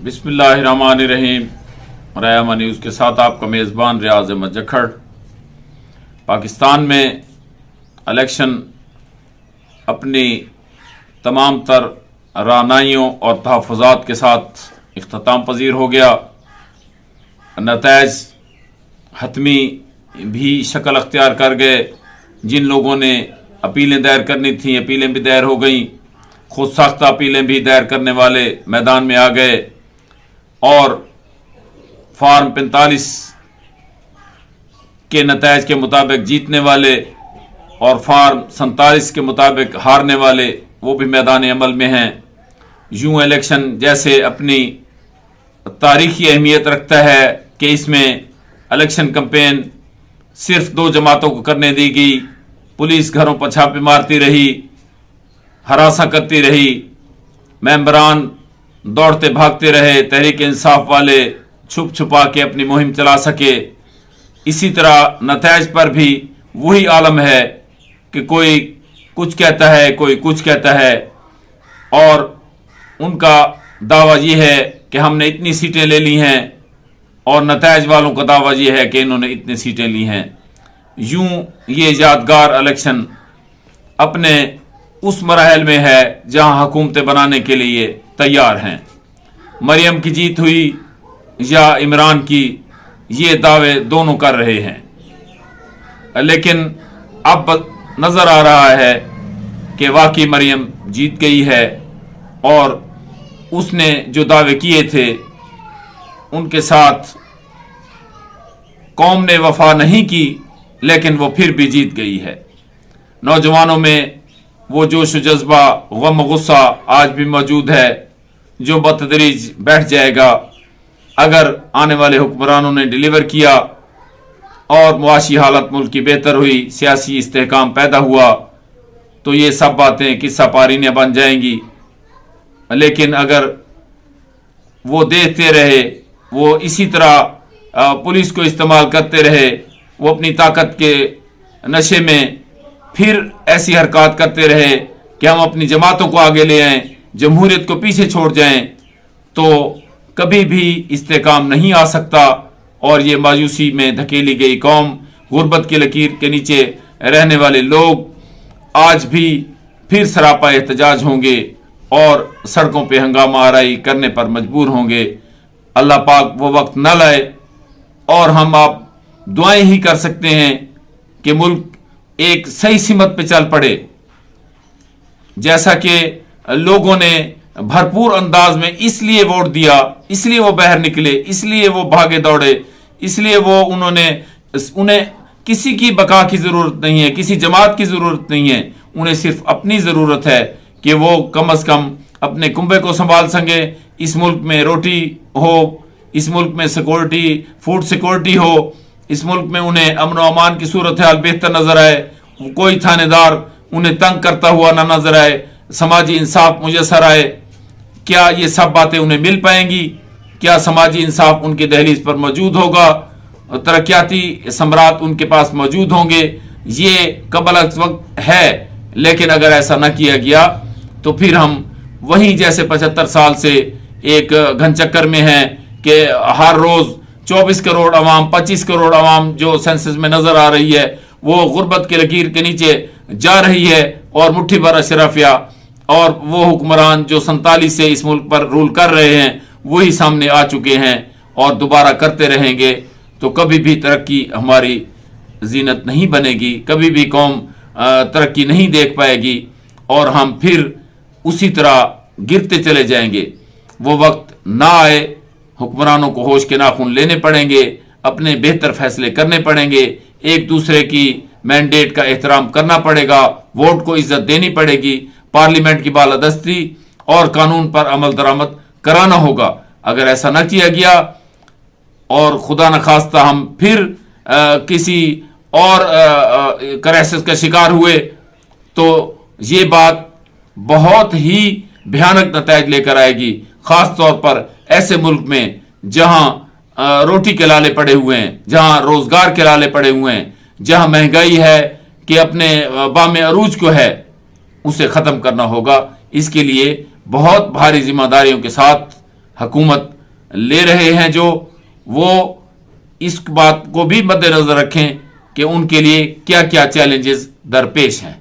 بسم اللہ الرحمن الرحیم۔ رحمہ نیوز کے ساتھ آپ کا میزبان ریاض احمد جکھڑ۔ پاکستان میں الیکشن اپنی تمام تر رعنائیوں اور تحفظات کے ساتھ اختتام پذیر ہو گیا۔ نتائج حتمی بھی شکل اختیار کر گئے۔ جن لوگوں نے اپیلیں دائر کرنی تھیں اپیلیں بھی دائر ہو گئیں۔ خود ساختہ اپیلیں بھی دائر کرنے والے میدان میں آ گئے اور فارم 45 کے نتائج کے مطابق جیتنے والے اور فارم 47 کے مطابق ہارنے والے وہ بھی میدان عمل میں ہیں۔ یوں الیکشن جیسے اپنی تاریخی اہمیت رکھتا ہے کہ اس میں الیکشن کمپین صرف 2 جماعتوں کو کرنے دی گئی۔ پولیس گھروں پر چھاپے مارتی رہی، ہراساں کرتی رہی، ممبران دوڑتے بھاگتے رہے، تحریک انصاف والے چھپ چھپا کے اپنی مہم چلا سکے۔ اسی طرح نتائج پر بھی وہی عالم ہے کہ کوئی کچھ کہتا ہے کوئی کچھ کہتا ہے، اور ان کا دعویٰ یہ ہے کہ ہم نے اتنی سیٹیں لے لی ہیں، اور نتائج والوں کا دعویٰ یہ ہے کہ انہوں نے اتنی سیٹیں لی ہیں۔ یوں یہ یادگار الیکشن اپنے اس مراحل میں ہے جہاں حکومتیں بنانے کے لیے تیار ہیں۔ مریم کی جیت ہوئی یا عمران کی، یہ دعوے دونوں کر رہے ہیں، لیکن اب نظر آ رہا ہے کہ واقعی مریم جیت گئی ہے، اور اس نے جو دعوے کیے تھے ان کے ساتھ قوم نے وفا نہیں کی، لیکن وہ پھر بھی جیت گئی ہے۔ نوجوانوں میں وہ جوش و جذبہ، غم و غصہ آج بھی موجود ہے جو بتدریج بیٹھ جائے گا اگر آنے والے حکمرانوں نے ڈیلیور کیا اور معاشی حالت ملک کی بہتر ہوئی، سیاسی استحکام پیدا ہوا، تو یہ سب باتیں قصہ پارینیاں بن جائیں گی۔ لیکن اگر وہ دیکھتے رہے، وہ اسی طرح پولیس کو استعمال کرتے رہے، وہ اپنی طاقت کے نشے میں پھر ایسی حرکات کرتے رہے کہ ہم اپنی جماعتوں کو آگے لے آئیں، جمہوریت کو پیچھے چھوڑ جائیں، تو کبھی بھی استحکام نہیں آ سکتا، اور یہ مایوسی میں دھکیلی گئی قوم، غربت کی لکیر کے نیچے رہنے والے لوگ آج بھی پھر سراپا احتجاج ہوں گے اور سڑکوں پہ ہنگامہ آرائی کرنے پر مجبور ہوں گے۔ اللہ پاک وہ وقت نہ لائے، اور ہم آپ دعائیں ہی کر سکتے ہیں کہ ملک ایک صحیح سمت پہ چل پڑے، جیسا کہ لوگوں نے بھرپور انداز میں اس لیے ووٹ دیا، اس لیے وہ باہر نکلے، اس لیے وہ بھاگے دوڑے، اس لیے وہ انہیں کسی کی بقا کی ضرورت نہیں ہے، کسی جماعت کی ضرورت نہیں ہے، انہیں صرف اپنی ضرورت ہے کہ وہ کم از کم اپنے کنبے کو سنبھال سکیں، اس ملک میں روٹی ہو، اس ملک میں سیکورٹی، فوڈ سیکورٹی ہو، اس ملک میں انہیں امن و امان کی صورتحال بہتر نظر آئے، کوئی تھانے دار انہیں تنگ کرتا ہوا نہ نظر آئے، سماجی انصاف میسر آئے۔ کیا یہ سب باتیں انہیں مل پائیں گی؟ کیا سماجی انصاف ان کی دہلیز پر موجود ہوگا؟ ترقیاتی ثمرات ان کے پاس موجود ہوں گے؟ یہ قبل از وقت ہے، لیکن اگر ایسا نہ کیا گیا تو پھر ہم وہیں جیسے 75 سال سے ایک گھن چکر میں ہیں کہ ہر روز 24 کروڑ عوام، 25 کروڑ عوام جو سینسس میں نظر آ رہی ہے، وہ غربت کے لکیر کے نیچے جا رہی ہے، اور مٹھی بھر اشرافیہ اور وہ حکمران جو 47 سے اس ملک پر رول کر رہے ہیں وہی سامنے آ چکے ہیں اور دوبارہ کرتے رہیں گے، تو کبھی بھی ترقی ہماری زینت نہیں بنے گی، کبھی بھی قوم ترقی نہیں دیکھ پائے گی، اور ہم پھر اسی طرح گرتے چلے جائیں گے۔ وہ وقت نہ آئے، حکمرانوں کو ہوش کے ناخن لینے پڑیں گے، اپنے بہتر فیصلے کرنے پڑیں گے، ایک دوسرے کی مینڈیٹ کا احترام کرنا پڑے گا، ووٹ کو عزت دینی پڑے گی، پارلیمنٹ کی بالادستی اور قانون پر عمل درآمد کرانا ہوگا۔ اگر ایسا نہ کیا گیا اور خدا نخواستہ ہم پھر کسی اور کرائسس کا شکار ہوئے، تو یہ بات بہت ہی بھیانک نتائج لے کر آئے گی، خاص طور پر ایسے ملک میں جہاں روٹی کے لالے پڑے ہوئے ہیں، جہاں روزگار کے لالے پڑے ہوئے ہیں، جہاں مہنگائی ہے کہ اپنے بام عروج کو ہے، اسے ختم کرنا ہوگا۔ اس کے لیے بہت بھاری ذمہ داریوں کے ساتھ حکومت لے رہے ہیں جو وہ اس بات کو بھی مد نظر رکھیں کہ ان کے لیے کیا کیا چیلنجز درپیش ہیں۔